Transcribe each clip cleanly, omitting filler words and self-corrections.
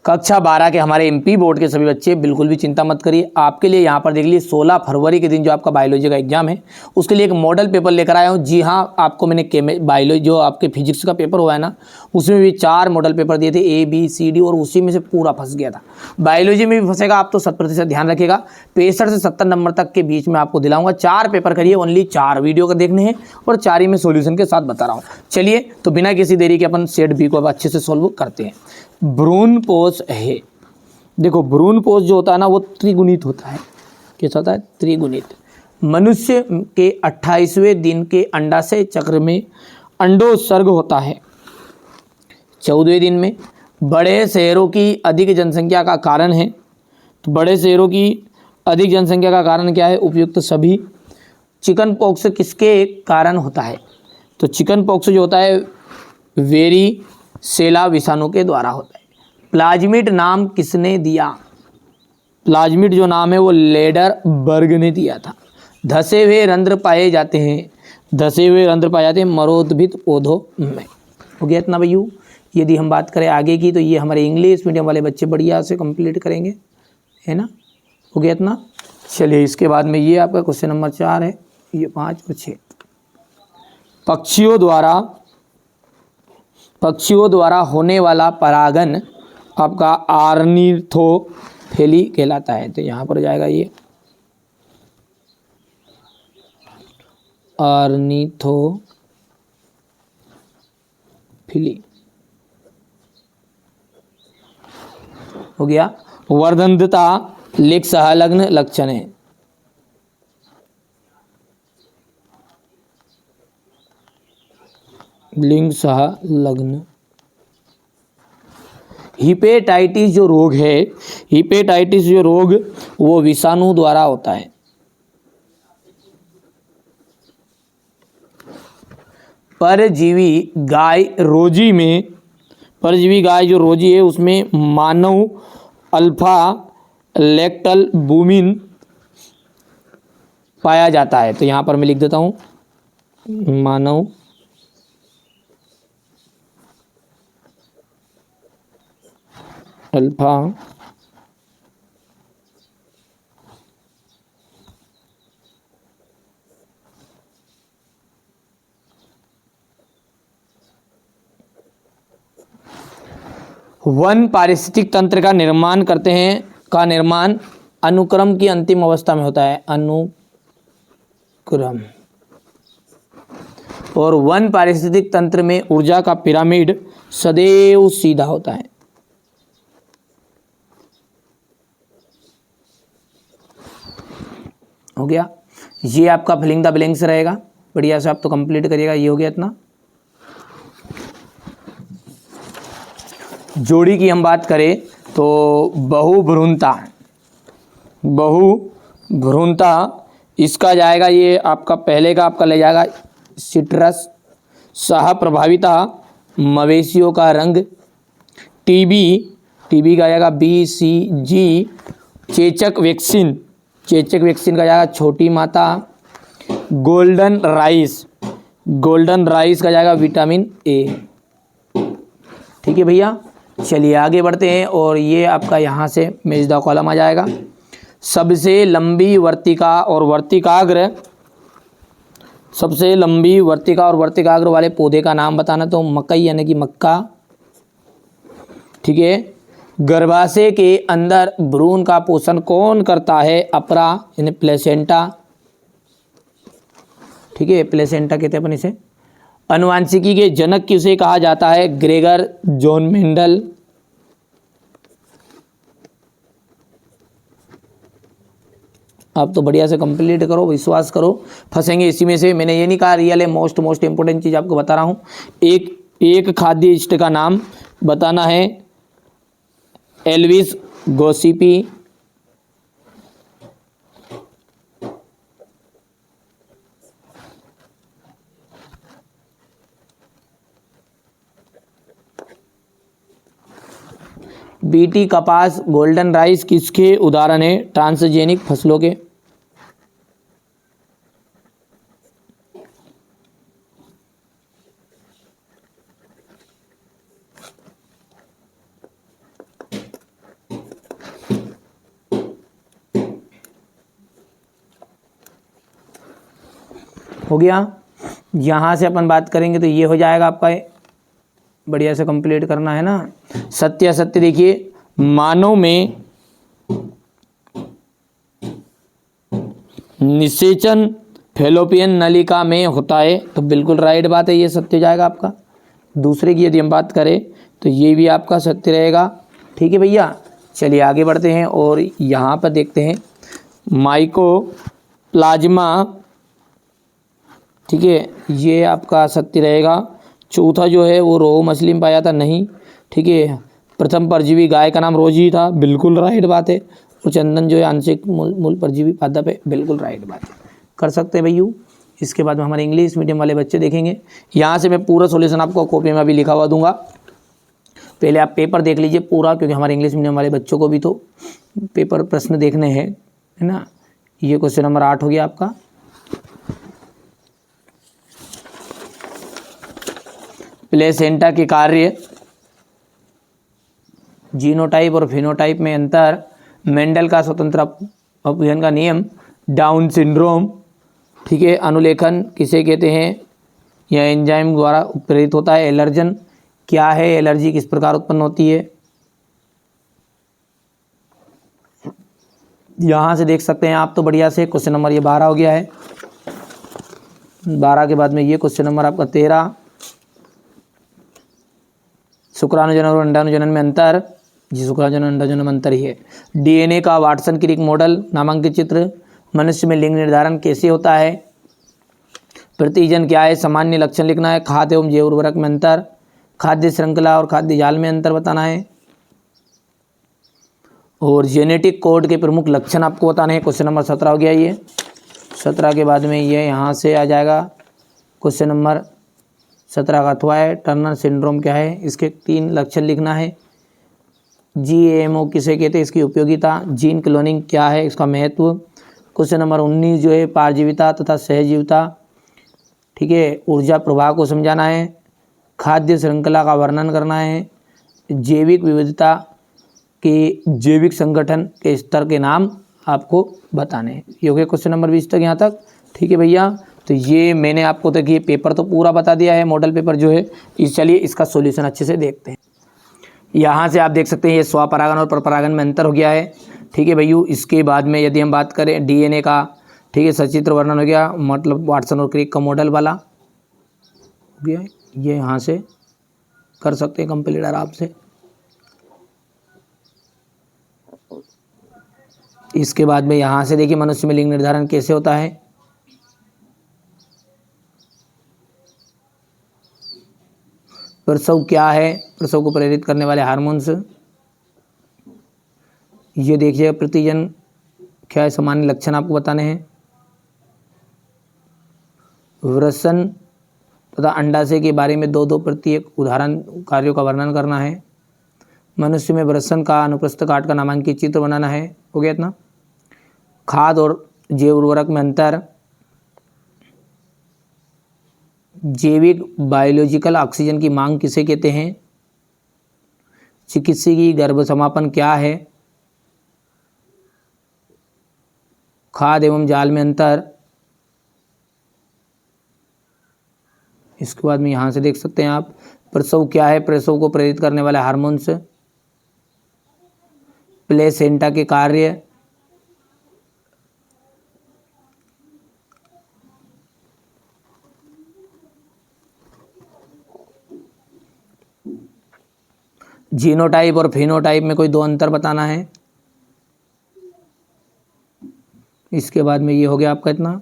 कक्षा 12 के हमारे एमपी बोर्ड के सभी बच्चे बिल्कुल भी चिंता मत करिए। आपके लिए यहाँ पर देख लीजिए 16 फरवरी के दिन जो आपका बायोलॉजी का एग्जाम है उसके लिए एक मॉडल पेपर लेकर आया हूँ। जी हाँ, आपको मैंने बायोलॉजी जो आपके फिजिक्स का पेपर हुआ है ना, उसमें भी 4 मॉडल पेपर दिए थे, ABCD, और उसी में से पूरा फंस गया था। बायोलॉजी में भी फंसेगा आप तो 100% ध्यान रखिएगा। 65 से 70 नंबर तक के बीच में आपको दिलाऊंगा। 4 पेपर करिए, ओनली 4 वीडियो का देखने हैं और 4 ही में सोल्यूशन के साथ बता रहा हूँ। चलिए तो बिना किसी देरी के अपन सेट बी को अब अच्छे से सोल्व करते हैं। भ्रूणपोष है। देखो भ्रूणपोष जो होता है ना वो त्रिगुणित होता है। कैसा होता है? त्रिगुणित। मनुष्य के 28वें दिन के अंडाशय चक्र में अंडोत्सर्ग होता है। 14वें दिन में बड़े शहरों की अधिक जनसंख्या का कारण है। तो बड़े शहरों की अधिक जनसंख्या का कारण क्या है? उपयुक्त सभी। चिकन पॉक्स किसके कारण होता है? तो चिकन पॉक्स जो होता है वेरिसेला विषाणु के द्वारा होता है। प्लाज्मिड नाम किसने दिया? प्लाज्मिड जो नाम है वो लेडरबर्ग ने दिया था। धसे हुए रंध्र पाए जाते हैं। धसे हुए रंध्र पाए जाते हैं मरोद्भिद पौधों में। हो गया इतना भैया। यदि हम बात करें आगे की तो ये हमारे इंग्लिश मीडियम वाले बच्चे बढ़िया से कंप्लीट करेंगे, है ना। हो गया इतना। चलिए इसके बाद में ये आपका क्वेश्चन नंबर 4 है, ये 5 और 6। पक्षियों द्वारा होने वाला परागन आपका ऑर्निथोफेली कहलाता है। तो यहाँ पर जाएगा ये ऑर्निथोफिली। हो गया। वर्धनता लिंग सहलग्न लक्षण है। लिंग सहलग्न। हिपेटाइटिस जो रोग है, हिपेटाइटिस जो रोग वो विषाणु द्वारा होता है। परजीवी गाय रोजी में, परजीवी गाय जो रोजी है उसमें मानव अल्फा लैक्टलबुमिन पाया जाता है। तो यहाँ पर मैं लिख देता हूँ मानव अल्फा वन पारिस्थितिक तंत्र का निर्माण करते हैं, का निर्माण अनुक्रम की अंतिम अवस्था में होता है। अनुक्रम। और वन पारिस्थितिक तंत्र में ऊर्जा का पिरामिड सदैव सीधा होता है। हो गया। ये आपका फिलिंग द ब्लैंक्स रहेगा, बढ़िया से आप तो कंप्लीट करिएगा। ये हो गया इतना। जोड़ी की हम बात करें तो बहुभ्रूणता इसका जाएगा, ये आपका पहले का आपका ले जाएगा सिट्रस। सह प्रभाविता मवेशियों का रंग। टीबी का जाएगा BCG। चेचक वैक्सीन का जाएगा छोटी माता। गोल्डन राइस का जाएगा विटामिन A। ठीक है भैया। चलिए आगे बढ़ते हैं और ये आपका यहाँ से मेज द कॉलम आ जाएगा। सबसे लंबी वर्तिका और वर्तिकाग्र, सबसे लंबी वर्तिका और वर्तिकाग्र वाले पौधे का नाम बताना। तो मकई यानी कि मक्का। ठीक है। गर्भाशय के अंदर भ्रूण का पोषण कौन करता है? अपरा यानी प्लेसेंटा। ठीक है, प्लेसेंटा कहते हैं अपन इसे। अनुवांशिकी के जनक किसे कहा जाता है? Gregor John Mendel. आप तो बढ़िया से कंप्लीट करो, विश्वास करो फंसेंगे इसी में से। मैंने ये नहीं कहा रियल है, मोस्ट इंपोर्टेंट चीज़ आपको बता रहा हूँ। एक खाद्य इष्ट का नाम बताना है। एल्विस गोसिपी। बीटी कपास, गोल्डन राइस किसके उदाहरण है? ट्रांसजेनिक फसलों के। हो गया। यहाँ से अपन बात करेंगे तो ये हो जाएगा आपका, बढ़िया से कंप्लीट करना है ना। सत्य असत्य देखिए, मानव में निषेचन फैलोपियन नलिका में होता है, तो बिल्कुल राइट बात है, ये सत्य हो जाएगा आपका। दूसरे की यदि हम बात करें तो ये भी आपका सत्य रहेगा। ठीक है भैया, चलिए आगे बढ़ते हैं और यहाँ पर देखते हैं माइकोप्लाज्मा। ठीक है, ये आपका सत्य रहेगा। चौथा जो है वो रोहू मछली में पाया था, नहीं। ठीक है, प्रथम परजीवी गाय का नाम रोजी था, बिल्कुल राइट बात है। और चंदन जो है आंशिक मूल परजीवी पादप है, बिल्कुल राइट बात है, कर सकते हैं भैया। इसके बाद में हमारे इंग्लिश मीडियम वाले बच्चे देखेंगे। यहाँ से मैं पूरा सॉल्यूशन आपको कॉपी में अभी लिखा हुआ दूंगा, पहले आप पेपर देख लीजिए पूरा, क्योंकि हमारे इंग्लिश मीडियम वाले बच्चों को भी तो पेपर प्रश्न देखने हैं, है ना। ये क्वेश्चन नंबर 8 हो गया आपका। प्लेसेंटा के कार्य, जीनोटाइप और फिनोटाइप में अंतर, मेंडल का स्वतंत्र अपघटन का नियम, डाउन सिंड्रोम। ठीक है, अनुलेखन किसे कहते हैं, यह एंजाइम द्वारा प्रेरित होता है। एलर्जन क्या है, एलर्जी किस प्रकार उत्पन्न होती है। यहाँ से देख सकते हैं आप तो बढ़िया से, क्वेश्चन नंबर ये 12 हो गया है। 12 के बाद में ये क्वेश्चन नंबर आपका 13, शुक्राणुजनन और अंडाणुजनन में अंतर, जी शुक्राणुजनन अंडाणुजनन में अंतर ही है। डीएनए का वाटसन क्रिक मॉडल नामांकित चित्र, मनुष्य में लिंग निर्धारण कैसे होता है, प्रतिजन क्या है, सामान्य लक्षण लिखना है। खाद्य एवं जैव उर्वरक में अंतर, खाद्य श्रृंखला और खाद्य जाल में अंतर बताना है। और जेनेटिक कोड के प्रमुख लक्षण आपको बताने हैं। क्वेश्चन नंबर 17 हो गया ये। 17 के बाद में ये यहाँ से आ जाएगा क्वेश्चन नंबर 17 का अथवा है, टर्नर सिंड्रोम क्या है, इसके 3 लक्षण लिखना है। जीएमओ किसे कहते हैं, इसकी उपयोगिता। जीन क्लोनिंग क्या है, इसका महत्व। क्वेश्चन नंबर 19 जो है पारजीविता तथा सहजीविता। ठीक है, ऊर्जा प्रवाह को समझाना है। खाद्य श्रृंखला का वर्णन करना है। जैविक विविधता के जैविक संगठन के स्तर के नाम आपको बताने हैं। ये हो गया क्वेश्चन नंबर 20 तक यहाँ तक। ठीक है भैया, तो ये मैंने आपको तक ये पेपर तो पूरा बता दिया है, मॉडल पेपर जो है। चलिए इसका सॉल्यूशन अच्छे से देखते हैं। यहाँ से आप देख सकते हैं ये स्वपरागन और परपरागन में अंतर हो गया है। ठीक है भैया, इसके बाद में यदि हम बात करें डीएनए का, ठीक है, सचित्र वर्णन हो गया, मतलब वाटसन और क्रिक का मॉडल वाला हो गया। ये यहाँ से कर सकते हैं कंप्लीट आराम से। इसके बाद में यहाँ से देखिए मनुष्य में लिंग निर्धारण कैसे होता है। प्रसव क्या है, प्रसव को प्रेरित करने वाले हार्मोन्स। ये देखिए प्रतिजन क्या है, सामान्य लक्षण आपको बताने हैं। वृषण तथा अंडाशय के बारे में 2-2 प्रत्येक उदाहरण कार्यों का वर्णन करना है। मनुष्य में वृषण का अनुप्रस्थ काट का नामांकित चित्र बनाना है। हो गया इतना। खाद और जैव उर्वरक में अंतर, जैविक बायोलॉजिकल ऑक्सीजन की मांग किसे कहते हैं, चिकित्सकीय गर्भ समापन क्या है, खाद एवं जाल में अंतर। इसके बाद में यहाँ से देख सकते हैं आप प्रसव क्या है, प्रसव को प्रेरित करने वाले हार्मोन्स। प्लेसेंटा के कार्य, जीनोटाइप और फिनोटाइप में कोई 2 अंतर बताना है। इसके बाद में ये हो गया आपका इतना।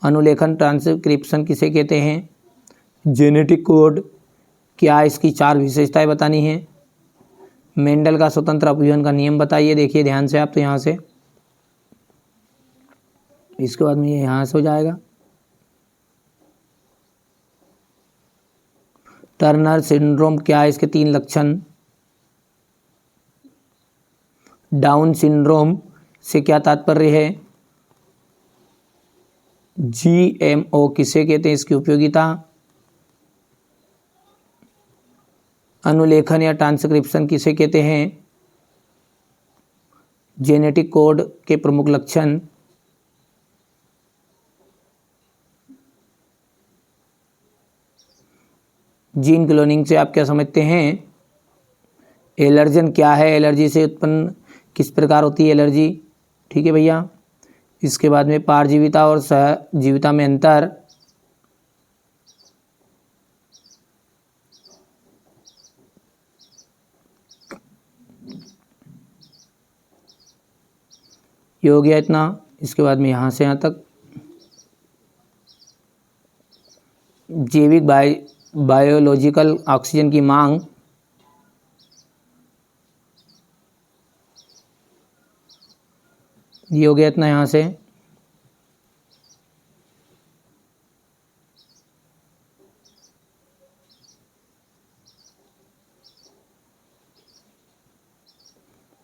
अनुलेखन ट्रांसक्रिप्शन किसे कहते हैं, जेनेटिक कोड क्या, इसकी 4 विशेषताएं बतानी है। मेंडल का स्वतंत्र अपघटन का नियम बताइए। देखिए ध्यान से आप, तो यहाँ से इसके बाद में ये यहाँ से हो जाएगा। टर्नर सिंड्रोम क्या है, इसके 3 लक्षण। डाउन सिंड्रोम से क्या तात्पर्य है। जीएमओ किसे कहते हैं, इसकी उपयोगिता। अनुलेखन या ट्रांसक्रिप्शन किसे कहते हैं, जेनेटिक कोड के प्रमुख लक्षण। जीन क्लोनिंग से आप क्या समझते हैं, एलर्जन क्या है, एलर्जी से उत्पन्न किस प्रकार होती है एलर्जी, ठीक है भैया। इसके बाद में पारजीविता और सहजीविता में अंतर, ये हो गया इतना। इसके बाद में यहाँ से यहाँ तक जैविक बायोलॉजिकल ऑक्सीजन की मांग, ये हो गया इतना यहाँ से।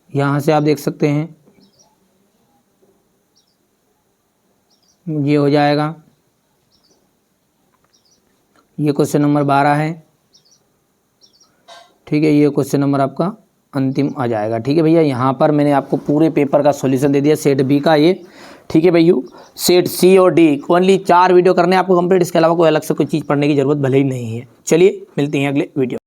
यहाँ से आप देख सकते हैं ये हो जाएगा। ये क्वेश्चन नंबर 12 है, ठीक है। ये क्वेश्चन नंबर आपका अंतिम आ जाएगा, ठीक है भैया। यहाँ पर मैंने आपको पूरे पेपर का सॉल्यूशन दे दिया, सेट बी का ये, ठीक है भैया। सेट सी और डी ओनली 4 वीडियो करने हैं आपको कंप्लीट, इसके अलावा कोई अलग से कोई चीज़ पढ़ने की जरूरत भले ही नहीं है। चलिए मिलते हैं अगले वीडियो।